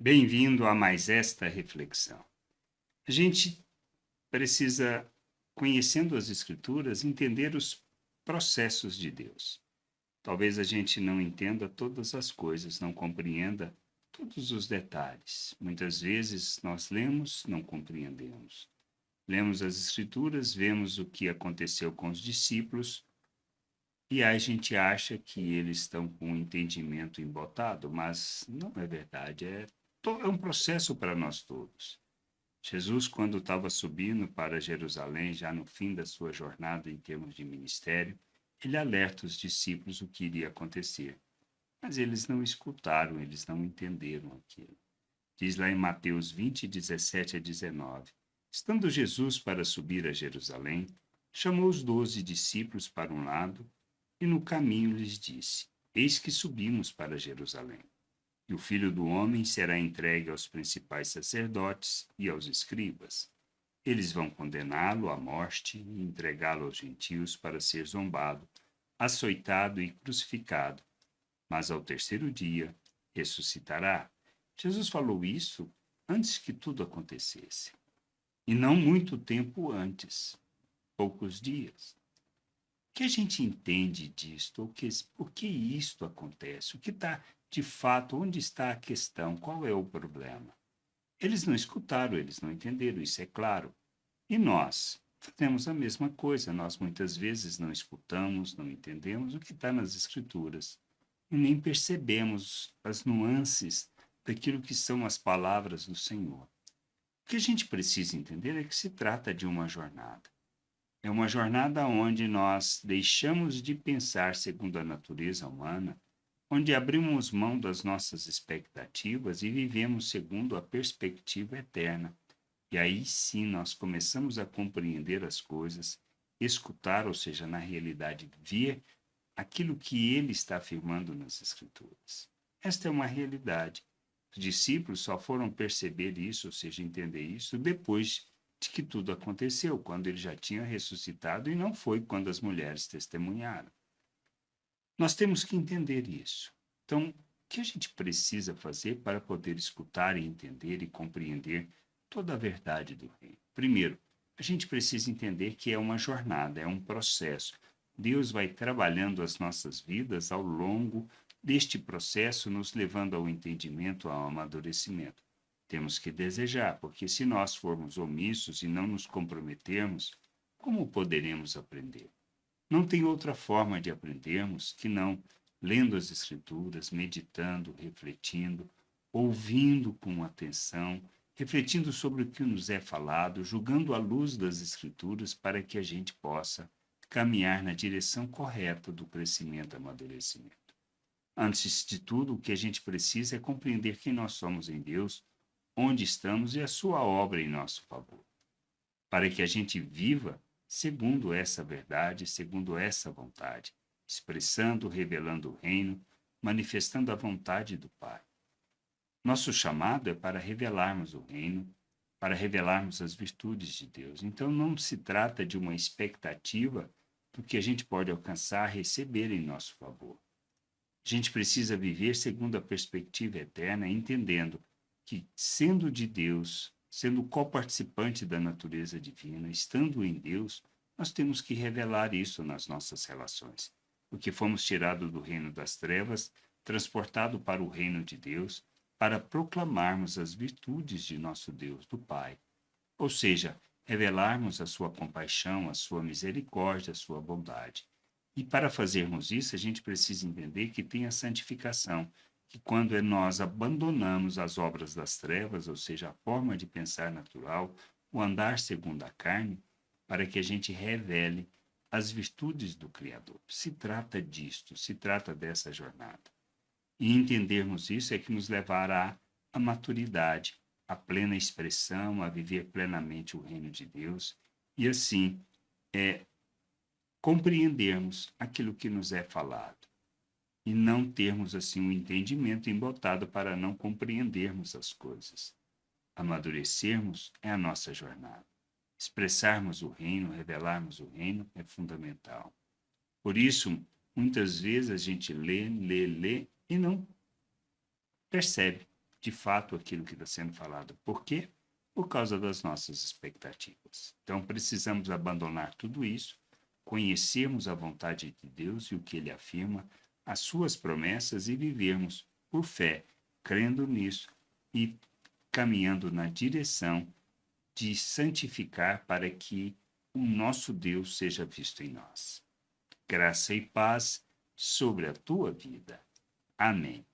Bem-vindo a mais esta reflexão. A gente precisa, conhecendo as Escrituras, entender os processos de Deus. Talvez a gente não entenda todas as coisas, não compreenda todos os detalhes. Muitas vezes nós lemos, não compreendemos. Lemos as Escrituras, vemos o que aconteceu com os discípulos e a gente acha que eles estão com o entendimento embotado, mas não é verdade. É um processo para nós todos. Jesus, quando estava subindo para Jerusalém, já no fim da sua jornada em termos de ministério, ele alerta os discípulos o que iria acontecer. Mas eles não escutaram, eles não entenderam aquilo. Diz lá em Mateus 20, 17 a 19: Estando Jesus para subir a Jerusalém, chamou os 12 discípulos para um lado e no caminho lhes disse: Eis que subimos para Jerusalém. E o Filho do Homem será entregue aos principais sacerdotes e aos escribas. Eles vão condená-lo à morte e entregá-lo aos gentios para ser zombado, açoitado e crucificado. Mas ao terceiro dia ressuscitará. Jesus falou isso antes que tudo acontecesse. E não muito tempo antes, poucos dias. O que a gente entende disto? Por que isto acontece? O que está de fato? Onde está a questão? Qual é o problema? Eles não escutaram, eles não entenderam, isso é claro. E nós fazemos a mesma coisa. Nós muitas vezes não escutamos, não entendemos o que está nas Escrituras e nem percebemos as nuances daquilo que são as palavras do Senhor. O que a gente precisa entender é que se trata de uma jornada. É uma jornada onde nós deixamos de pensar segundo a natureza humana, onde abrimos mão das nossas expectativas e vivemos segundo a perspectiva eterna. E aí sim nós começamos a compreender as coisas, escutar, ou seja, na realidade, ver aquilo que ele está afirmando nas Escrituras. Esta é uma realidade. Os discípulos só foram perceber isso, ou seja, entender isso, depois de que tudo aconteceu, quando ele já tinha ressuscitado e não foi quando as mulheres testemunharam. Nós temos que entender isso. Então, o que a gente precisa fazer para poder escutar e entender e compreender toda a verdade do reino? Primeiro, a gente precisa entender que é uma jornada, é um processo. Deus vai trabalhando as nossas vidas ao longo deste processo, nos levando ao entendimento, ao amadurecimento. Temos que desejar, porque se nós formos omissos e não nos comprometermos, como poderemos aprender? Não tem outra forma de aprendermos que não lendo as Escrituras, meditando, refletindo, ouvindo com atenção, refletindo sobre o que nos é falado, julgando à luz das Escrituras para que a gente possa caminhar na direção correta do crescimento e amadurecimento. Antes de tudo, o que a gente precisa é compreender quem nós somos em Deus, onde estamos e a sua obra em nosso favor, para que a gente viva segundo essa verdade, segundo essa vontade, expressando, revelando o reino, manifestando a vontade do Pai. Nosso chamado é para revelarmos o reino, para revelarmos as virtudes de Deus. Então não se trata de uma expectativa do que a gente pode alcançar, receber em nosso favor. A gente precisa viver segundo a perspectiva eterna, entendendo que, sendo de Deus, sendo coparticipante da natureza divina, estando em Deus, nós temos que revelar isso nas nossas relações. Porque fomos tirados do reino das trevas, transportados para o reino de Deus, para proclamarmos as virtudes de nosso Deus, do Pai. Ou seja, revelarmos a sua compaixão, a sua misericórdia, a sua bondade. E para fazermos isso, a gente precisa entender que tem a santificação, que quando nós abandonamos as obras das trevas, ou seja, a forma de pensar natural, o andar segundo a carne, para que a gente revele as virtudes do Criador. Se trata disto, se trata dessa jornada. E entendermos isso é que nos levará à maturidade, à plena expressão, a viver plenamente o reino de Deus e assim compreendermos aquilo que nos é falado e não termos assim um entendimento embotado para não compreendermos as coisas. Amadurecermos é a nossa jornada. Expressarmos o reino, revelarmos o reino é fundamental. Por isso, muitas vezes a gente lê e não percebe de fato aquilo que está sendo falado. Por quê? Por causa das nossas expectativas. Então, precisamos abandonar tudo isso, conhecermos a vontade de Deus e o que Ele afirma, as suas promessas e vivermos por fé, crendo nisso e caminhando na direção de santificar para que o nosso Deus seja visto em nós. Graça e paz sobre a tua vida. Amém.